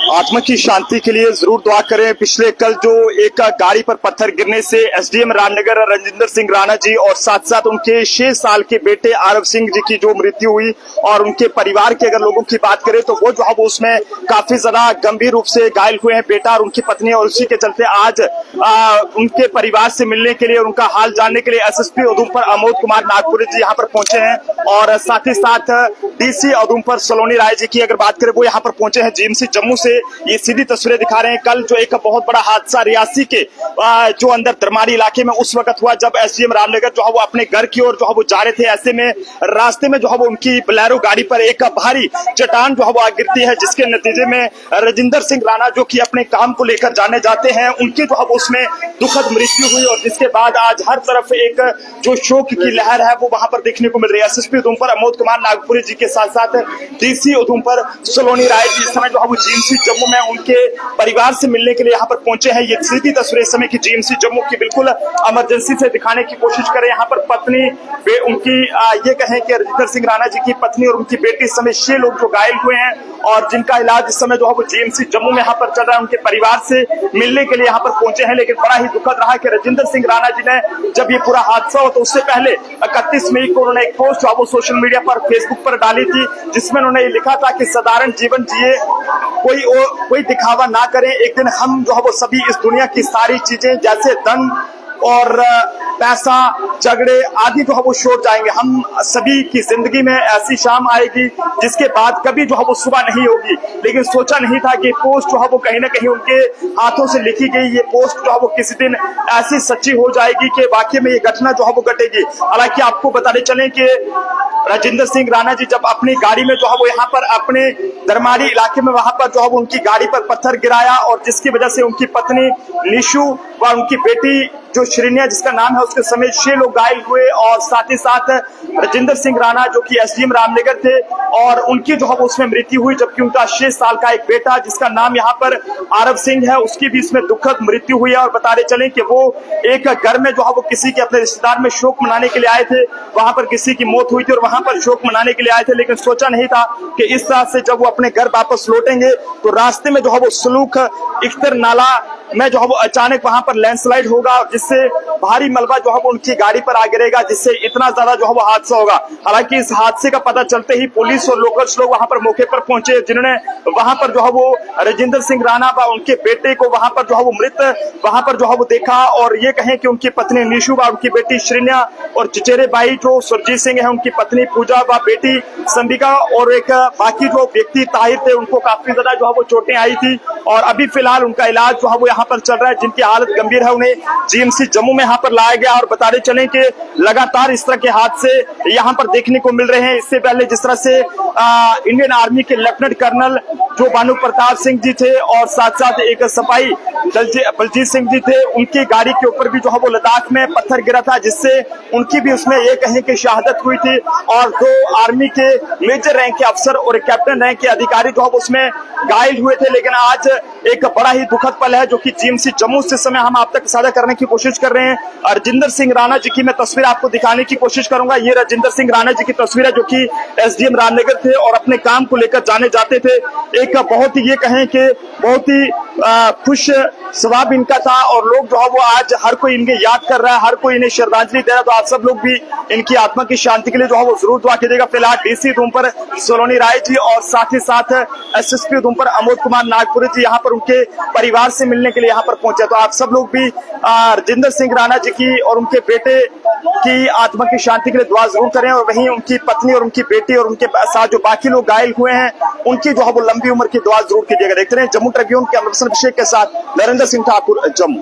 आत्मा की शांति के लिए जरूर दुआ करें। पिछले कल जो एक गाड़ी पर पत्थर गिरने से एसडीएम रामनगर रजिंदर सिंह राणा जी और साथ साथ उनके 6 साल के बेटे आरव सिंह जी की जो मृत्यु हुई और उनके परिवार के अगर लोगों की बात करें तो वो जो है वो उसमें काफी ज्यादा गंभीर रूप से घायल हुए हैं, बेटा और उनकी पत्नी। और उसी के चलते आज उनके परिवार से मिलने के लिए और उनका हाल जानने के लिए एसएसपी उधमपुर अमोद कुमार नागपुरी जी यहाँ पर पहुंचे हैं और साथ ही साथ डीसी उधमपुर सलोनी राय जी की अगर बात करें वो यहाँ पर पहुंचे हैं जीएमसी जम्मू से। ये सीधी तस्वीरें दिखा रहे हैं कल जो एक बहुत बड़ा हादसा रियासी के जो अंदर दरमारी इलाके में उस वक्त हुआ जब एसडीएम रामनगर जो है वो अपने घर की ओर जो है वो जा रहे थे। ऐसे में रास्ते में जो है वो उनकी बोलेरो गाड़ी पर एक भारी चट्टान जो है वो आ गिरती है, जिसके नतीजे में रजिंदर सिंह राणा जो कि अपने काम को लेकर जाने जाते हैं उनकी जो है उसमें दुखद मृत्यु हुई। और जिसके बाद आज हर तरफ एक जो शोक की लहर है वो वहां पर देखने को मिल रही है। एसएसपी उधमपुर अमोद कुमार नागपुरी जी के साथ साथ डीसी उधमपुर सलोनी राय जी इस समय जो है वो जीएमसी जम्मू में उनके परिवार से मिलने के लिए यहाँ पर पहुंचे हैं। ये सीधी तस्वीर इस समय की जीएमसी जम्मू की बिल्कुल इमरजेंसी से दिखाने की कोशिश करें। यहाँ पर पत्नी उनकी ये कहें कि रजिंदर सिंह राणा जी की पत्नी और उनकी बेटी इस समय 6 लोग जो घायल हुए हैं और जिनका इलाज इस समय जो है वो जीएमसी जम्मू में यहाँ पर चल रहा है। उनके परिवार से मिलने के लिए यहाँ पर पहुंचे हैं, लेकिन बड़ा ही दुखद रहा कि रजिंदर सिंह राणा जी ने जब ये पूरा हादसा हो तो उससे पहले 31 मई को उन्होंने एक पोस्ट जो है वो सोशल मीडिया पर फेसबुक पर डाली थी, जिसमें उन्होंने ये लिखा था कि साधारण जीवन जिए, कोई दिखावा ना करें। एक दिन हम जो है वो सभी इस दुनिया की सारी चीजें जैसे धन और पैसा, झगड़े आदि जो है वो छोड़ जाएंगे। हम सभी की जिंदगी में ऐसी शाम आएगी जिसके बाद कभी जो है वो सुबह नहीं होगी। लेकिन सोचा नहीं था कि पोस्ट जो है वो कहीं ना कहीं उनके हाथों से लिखी गई ये पोस्ट जो है वो किसी दिन ऐसी सच्ची हो जाएगी कि वाकई में ये घटना जो है वो घटेगी। हालांकि आपको बताते चलें कि रजिंदर सिंह राणा जी जब अपनी गाड़ी में जो है वो यहाँ पर अपने दरमारी इलाके में वहां पर जो है वो उनकी गाड़ी पर पत्थर गिराया और जिसकी वजह से उनकी पत्नी निशु व उनकी बेटी जो श्रीनिया जिसका नाम है उसके समेत 6 लोग घायल हुए और साथ ही साथ रजिंदर सिंह राणा जो कि एसडीएम रामनगर थे और उनकी जो है उसमें मृत्यु हुई, जबकि उनका 6 साल का एक बेटा जिसका नाम यहाँ पर आरव सिंह है उसकी भी इसमें दुखद मृत्यु हुई है। और बताते चलें कि वो एक घर में जो है वो किसी के अपने रिश्तेदार में शोक मनाने के लिए आए थे, वहां पर किसी की मौत हुई थी और वहां पर शोक मनाने के लिए आए थे, लेकिन सोचा नहीं था कि इस तरह से जब वो अपने घर वापस लौटेंगे तो रास्ते में जो है वो सलूक इख्तर नाला में जो है वो अचानक वहां पर लैंडस्लाइड होगा जिससे भारी मलबा जो है वो उनकी गाड़ी पर आ गिरेगा, जिससे इतना ज्यादा जो है वो हादसा होगा। हालांकि इस हादसे का पता चलते ही पुलिस और लोकल्स लोग वहां पर मौके पर पहुंचे, जिन्होंने वहां पर जो है वो रजिंदर सिंह राणा व उनके बेटे को वहां पर जो है वो मृत वहां पर जो है वो देखा और ये कहें कि उनकी पत्नी निशु व उनकी बेटी श्रीनिया और चचेरे भाई जो सुरजीत सिंह है उनकी पत्नी पूजा व बेटी संबिका और एक बाकी जो व्यक्ति ताहिर थे उनको काफी ज्यादा जो है वो चोटें आई थी और अभी फिलहाल उनका इलाज जो है वो यहाँ पर चल रहा है। जिनकी हालत गंभीर है उन्हें जीएमसी जम्मू में यहाँ पर लाया गया और बताते चलें कि लगातार इस तरह के हादसे यहाँ पर देखने को मिल रहे हैं। इससे पहले जिस तरह से इंडियन आर्मी के लेफ्टिनेंट कर्नल जो भानु प्रताप सिंह जी थे और साथ साथ एक सिपाही बलजीत सिंह जी थे, उनकी गाड़ी के ऊपर भी जो है वो लद्दाख में पत्थर गिरा था, जिससे उनकी भी उसमें ये कहें कि शहादत हुई थी और 2 आर्मी के मेजर रैंक के अफसर और कैप्टन रैंक के अधिकारी जो है उसमें घायल हुए थे। लेकिन आज एक बड़ा ही दुखद पल है जो कि जीएमसी जम्मू से समय हम आप तक साझा करने की कोशिश कर रहे हैं। रजिंदर सिंह राणा जी की मैं तस्वीर आपको दिखाने की कोशिश करूंगा। ये रजिंदर सिंह राणा जी की तस्वीर है जो कि एसडीएम रामनगर थे और अपने काम को लेकर जाने जाते थे। एक बहुत ही ये कहें कि बहुत ही खुश स्वभाव इनका था और लोग जो है वो आज हर कोई इनके याद कर रहा है, हर कोई इन्हें श्रद्धांजलि दे रहा है। तो आप सब लोग भी इनकी आत्मा की शांति के लिए जो है वो जरूर दुआ कीजिएगा। फिलहाल डीसी उधमपुर सलोनी राय जी और साथ ही साथ एसएसपी उधमपुर अमोद कुमार नागपुरी जी यहाँ पर उनके परिवार से मिलने के लिए यहाँ पर पहुंचे। तो आप सब लोग भी रजिंदर सिंह राणा जी की और उनके बेटे की आत्मा की शांति के लिए दुआ जरूर करें और वहीं उनकी पत्नी और उनकी बेटी और उनके साथ जो बाकी लोग घायल हुए हैं उनकी जो है वो लंबी उम्र की दुआ जरूर कीजिएगा। देखते रहे जम्मू ट्रिब्यून के अमृतसर अभिषेक के साथ नरेंद्र सिंह ठाकुर, जम्मू।